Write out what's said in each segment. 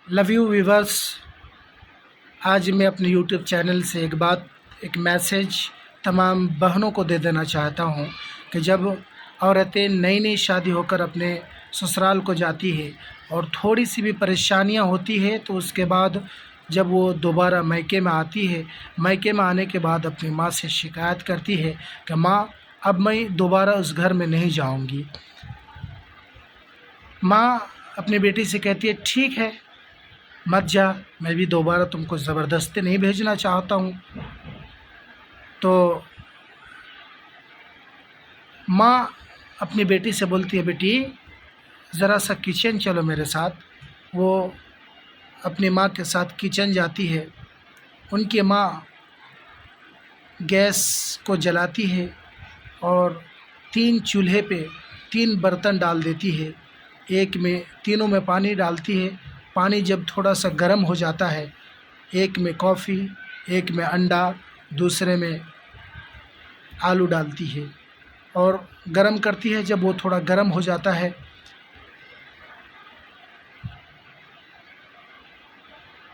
Love you viewers. आज मैं अपने यूट्यूब चैनल से एक मैसेज तमाम बहनों को दे देना चाहता हूँ कि जब औरतें नई नई शादी होकर अपने ससुराल को जाती है और थोड़ी सी भी परेशानियाँ होती है तो उसके बाद जब वो दोबारा मायके में आती है, मायके में आने के बाद अपनी माँ से शिकायत करती है कि माँ अब मैं दोबारा उस घर में नहीं जाऊँगी। माँ अपनी बेटी से कहती है ठीक है मत जा, मैं भी दोबारा तुमको ज़बरदस्ती नहीं भेजना चाहता हूँ। तो माँ अपनी बेटी से बोलती है बेटी ज़रा सा किचन चलो मेरे साथ। वो अपनी माँ के साथ किचन जाती है। उनकी माँ गैस को जलाती है और 3 चूल्हे पे 3 बर्तन डाल देती है। एक में तीनों में पानी डालती है। पानी जब थोड़ा सा गर्म हो जाता है, एक में कॉफ़ी, एक में अंडा, दूसरे में आलू डालती है और गर्म करती है। जब वो थोड़ा गर्म हो जाता है,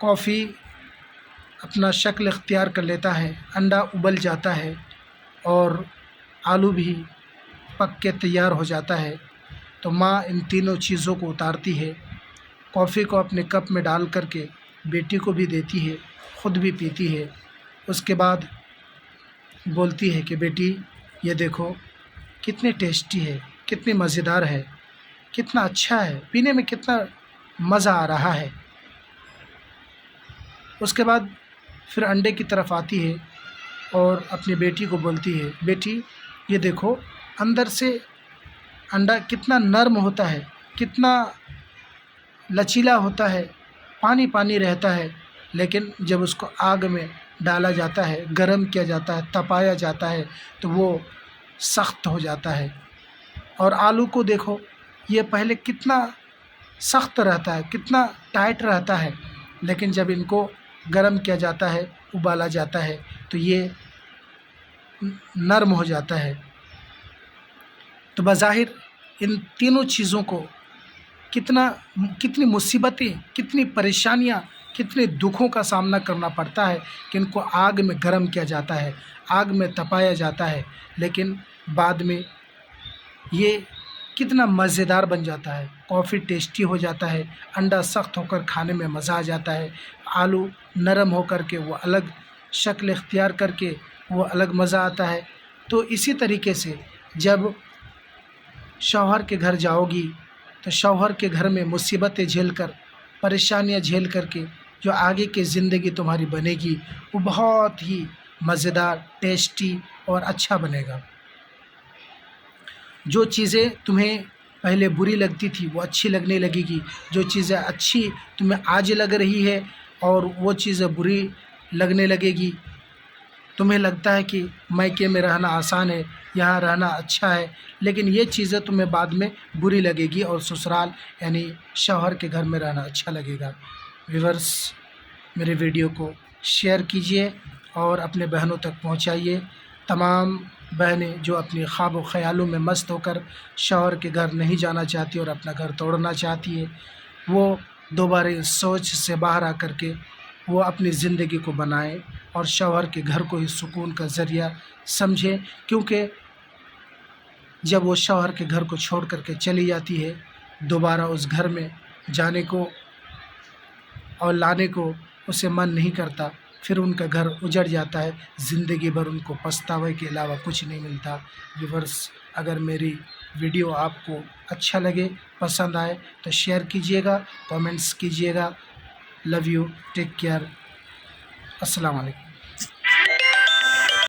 कॉफ़ी अपना शक्ल इख्तियार कर लेता है, अंडा उबल जाता है और आलू भी पक के तैयार हो जाता है। तो माँ इन तीनों चीज़ों को उतारती है, कॉफ़ी को अपने कप में डाल करके बेटी को भी देती है, ख़ुद भी पीती है। उसके बाद बोलती है कि बेटी ये देखो कितनी टेस्टी है, कितनी मज़ेदार है, कितना अच्छा है, पीने में कितना मज़ा आ रहा है। उसके बाद फिर अंडे की तरफ आती है और अपनी बेटी को बोलती है बेटी ये देखो अंदर से अंडा कितना नरम होता है, कितना लचीला होता है, पानी पानी रहता है, लेकिन जब उसको आग में डाला जाता है, गरम किया जाता है, तपाया जाता है तो वो सख्त हो जाता है। और आलू को देखो ये पहले कितना सख्त रहता है, कितना टाइट रहता है, लेकिन जब इनको गरम किया जाता है, उबाला जाता है तो ये नरम हो जाता है। तो बज़ाहिर इन तीनों चीज़ों को कितनी मुसीबतें, कितनी परेशानियाँ, कितने दुखों का सामना करना पड़ता है कि इनको आग में गर्म किया जाता है, आग में तपाया जाता है, लेकिन बाद में ये कितना मज़ेदार बन जाता है। कॉफ़ी टेस्टी हो जाता है, अंडा सख्त होकर खाने में मज़ा आ जाता है, आलू नरम होकर के वो अलग शक्ल इख्तियार करके वो अलग मज़ा आता है। तो इसी तरीके से जब शौहर के घर जाओगी तो शौहर के घर में मुसीबतें झेल कर, परेशानियाँ झेल कर के जो आगे की ज़िंदगी तुम्हारी बनेगी वो बहुत ही मज़ेदार, टेस्टी और अच्छा बनेगा। जो चीज़ें तुम्हें पहले बुरी लगती थी वो अच्छी लगने लगेगी, जो चीज़ें अच्छी तुम्हें आज लग रही है और वो चीज़ें बुरी लगने लगेगी। तुम्हें लगता है कि मायके में रहना आसान है, यहाँ रहना अच्छा है, लेकिन ये चीज़ें तुम्हें बाद में बुरी लगेगी और ससुराल यानी शौहर के घर में रहना अच्छा लगेगा। व्यूअर्स मेरे वीडियो को शेयर कीजिए और अपने बहनों तक पहुँचाइए। तमाम बहनें जो अपनी ख्वाब व ख़यालों में मस्त होकर शौहर के घर नहीं जाना चाहती और अपना घर तोड़ना चाहती है, वो दोबारा इस सोच से बाहर आ कर के वो अपनी ज़िंदगी को बनाएं और शौहर के घर को ही सुकून का ज़रिया समझें। क्योंकि जब वो शौहर के घर को छोड़ कर के चली जाती है, दोबारा उस घर में जाने को और लाने को उसे मन नहीं करता, फिर उनका घर उजड़ जाता है, ज़िंदगी भर उनको पछतावे के अलावा कुछ नहीं मिलता। व्यूअर्स अगर मेरी वीडियो आपको अच्छा लगे, पसंद आए तो शेयर कीजिएगा, कमेंट्स कीजिएगा। लव यू, टेक केयर, अस्सलाम वालेकुम।